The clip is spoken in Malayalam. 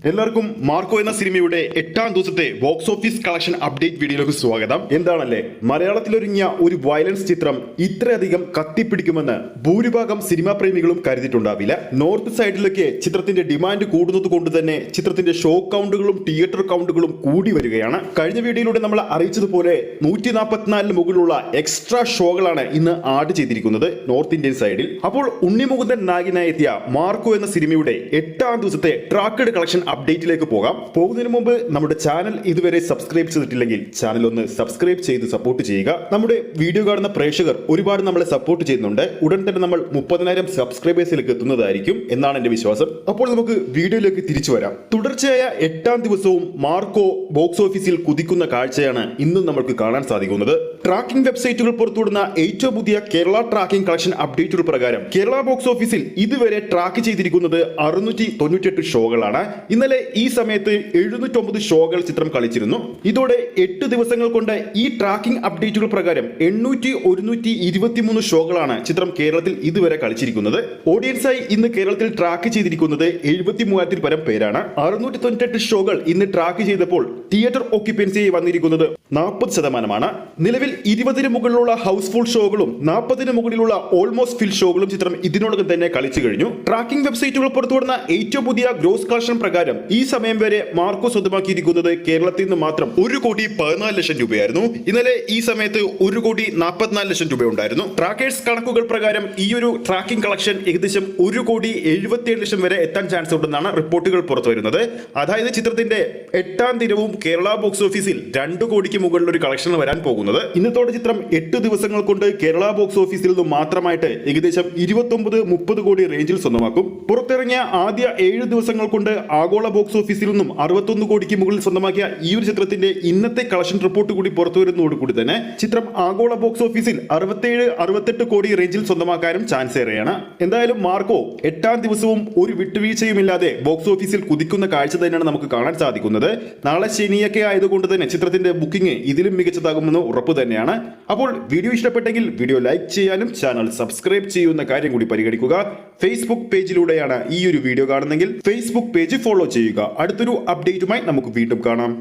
എല്ലാവർക്കും മാർക്കോ എന്ന സിനിമയുടെ 8ാം ദിവസത്തെ ബോക്സ് ഓഫീസ് കളക്ഷൻ അപ്ഡേറ്റ് വീഡിയോയിലേക്ക് സ്വാഗതം. എന്താണല്ലേ, മലയാളത്തിലൊരുങ്ങിയ ഒരു വയലൻസ് ചിത്രം ഇത്രയധികം കത്തിപ്പിടിക്കുമെന്ന് ഭൂരിഭാഗം സിനിമാ പ്രേമികളും കരുതിയിട്ടുണ്ടാവില്ല. നോർത്ത് സൈഡിലൊക്കെ ചിത്രത്തിന്റെ ഡിമാൻഡ് കൂടുന്നത് കൊണ്ട് തന്നെ ചിത്രത്തിന്റെ ഷോ കൗണ്ടുകളും തിയേറ്റർ കൗണ്ടുകളും കൂടി വരികയാണ്. കഴിഞ്ഞ വീഡിയോയിലൂടെ നമ്മൾ അറിയിച്ചതുപോലെ 144 മുകളിലുള്ള എക്സ്ട്രാ ഷോകളാണ് ഇന്ന് ആഡ് ചെയ്തിരിക്കുന്നത് നോർത്ത് ഇന്ത്യൻ സൈഡിൽ. അപ്പോൾ ഉണ്ണിമുകുന്ദൻ നായകനായി എത്തിയ മാർക്കോ എന്ന സിനിമയുടെ 8ാം ദിവസത്തെ ട്രാക്കഡ് കളക്ഷൻ അപ്ഡേറ്റിലേക്ക് പോകുന്നതിന് മുമ്പ് നമ്മുടെ ചാനൽ ഇതുവരെ സബ്സ്ക്രൈബ് ചെയ്തിട്ടില്ലെങ്കിൽ ചാനൽ ഒന്ന് സബ്സ്ക്രൈബ് ചെയ്ത് സപ്പോർട്ട് ചെയ്യുക. നമ്മുടെ വീഡിയോ കാണുന്ന പ്രേക്ഷകർ ഒരുപാട് നമ്മളെ സപ്പോർട്ട് ചെയ്യുന്നുണ്ട്. ഉടൻ തന്നെ നമ്മൾ 30,000 സബ്സ്ക്രൈബേഴ്സിലേക്ക് എത്തുന്നതായിരിക്കും എന്നാണ് എന്റെ വിശ്വാസം. അപ്പോൾ നമുക്ക് വീഡിയോയിലേക്ക് തിരിച്ചു വരാം. തുടർച്ചയായ 8ാം ദിവസവും മാർക്കോ ബോക്സ് ഓഫീസിൽ കുതിക്കുന്ന കാഴ്ചയാണ് ഇന്നും നമുക്ക് കാണാൻ സാധിക്കുന്നത്. ട്രാക്കിംഗ് വെബ്സൈറ്റുകൾ പുറത്തുവിടുന്ന ഏറ്റവും പുതിയ കേരള ട്രാക്കിംഗ് കളക്ഷൻ അപ്ഡേറ്റുകൾ പ്രകാരം കേരള ബോക്സ് ഓഫീസിൽ ഇതുവരെ ട്രാക്ക് ചെയ്തിരിക്കുന്നത് 698 ഷോകളാണ്. ഇന്നലെ ഈ സമയത്ത് 709 ഷോകൾ ചിത്രം കളിച്ചിരുന്നു. ഇതോടെ 8 ദിവസങ്ങൾ കൊണ്ട് ഈ ട്രാക്കിംഗ് അപ്ഡേറ്റുകൾ പ്രകാരം 123 ഷോകളാണ് ചിത്രം കേരളത്തിൽ ഇതുവരെ കളിച്ചിരിക്കുന്നത്. ഓഡിയൻസായി ഇന്ന് കേരളത്തിൽ ട്രാക്ക് ചെയ്തിരിക്കുന്നത് 73,000 പരം പേരാണ്. 698 ഷോകൾ ഇന്ന് ട്രാക്ക് ചെയ്തപ്പോൾ തിയേറ്റർ ഓക്യുപ്പൻസി വന്നിരിക്കുന്നത് 40%. നിലവിൽ 20-ന് മുകളിലുള്ള ഹൗസ്ഫുൾ ഷോകളും 40-ന് മുകളിലുള്ള ഓൾമോസ്റ്റ് ഫിൽ ഷോകളും ചിത്രം ഇതിനോടകം തന്നെ കളിച്ചു കഴിഞ്ഞു. ട്രാക്കിംഗ് വെബ്സൈറ്റുകൾ പുറത്തുവിടുന്ന ഏറ്റവും പുതിയ ഗ്രോസ് കളക്ഷൻ പ്രകാരം ഈ സമയം വരെ മാർക്കോ സ്വന്തമാക്കിയിരിക്കുന്നത് കേരളത്തിൽ നിന്ന് മാത്രം 1,14,00,000 രൂപയായിരുന്നു. ഇന്നലെ ഈ സമയത്ത് 1,44,00,000 രൂപ ഉണ്ടായിരുന്നു. ട്രാക്കേഴ്സ് കണക്കുകൾ പ്രകാരം ഈ ഒരു ട്രാക്കിംഗ് കളക്ഷൻ ഏകദേശം 1,77,00,000 വരെ എത്താൻ ചാൻസ് ഉണ്ടെന്നാണ് റിപ്പോർട്ടുകൾ പുറത്തുവരുന്നത്. അതായത് ചിത്രത്തിന്റെ 8ാം ദിനവും കേരള ബോക്സ് ഓഫീസിൽ 2 കോടിക്ക് മുകളിൽ ഒരു കളക്ഷൻ വരാൻ പോകുന്നത്. ഇന്നത്തോടെ ചിത്രം 8 ദിവസങ്ങൾ കൊണ്ട് കേരള ബോക്സ് ഓഫീസിൽ നിന്ന് മാത്രമായിട്ട് ഏകദേശം 29-30 കോടി റേഞ്ചിൽ സ്വന്തമാക്കും. പുറത്തിറങ്ങിയ ആദ്യ 7 ദിവസങ്ങൾ കൊണ്ട് ആഗോള ബോക്സ് ഓഫീസിൽ നിന്നും 61 കോടിക്ക് മുകളിൽ സ്വന്തമാക്കിയ ഈ ഒരു ചിത്രത്തിന്റെ ഇന്നത്തെ കളക്ഷൻ റിപ്പോർട്ട് കൂടി പുറത്തു വരുന്നതോടുകൂടി തന്നെ ചിത്രം ആഗോള ബോക്സ് ഓഫീസിൽ 67-68 കോടി റേഞ്ചിൽ സ്വന്തമാക്കാനും ചാൻസ് ഏറെയാണ്. എന്തായാലും മാർക്കോ 8ാം ദിവസവും ഒരു വിട്ടുവീഴ്ചയുമില്ലാതെ ബോക്സ് ഓഫീസിൽ കുതിക്കുന്ന കാഴ്ച തന്നെയാണ് നമുക്ക് കാണാൻ സാധിക്കുന്നത്. നാളെ ശനിയൊക്കെ ആയതുകൊണ്ട് തന്നെ ചിത്രത്തിന്റെ ബുക്കിംഗ് ഇതിലും മികച്ചതാകുമെന്ന് ഉറപ്പ് തന്നെയാണ്. അപ്പോൾ വീഡിയോ ഇഷ്ടപ്പെട്ടെങ്കിൽ വീഡിയോ ലൈക്ക് ചെയ്യാനും ചാനൽ സബ്സ്ക്രൈബ് ചെയ്യുന്ന കാര്യം കൂടി പരിഗണിക്കുക. ഫേസ്ബുക്ക് പേജിലൂടെയാണ് ഈ ഒരു വീഡിയോ കാണുന്നെങ്കിൽ ഫേസ്ബുക്ക് പേജ് ഫോളോ ചെയ്യുക. അടുത്തൊരു അപ്ഡേറ്റുമായി നമുക്ക് വീണ്ടും കാണാം.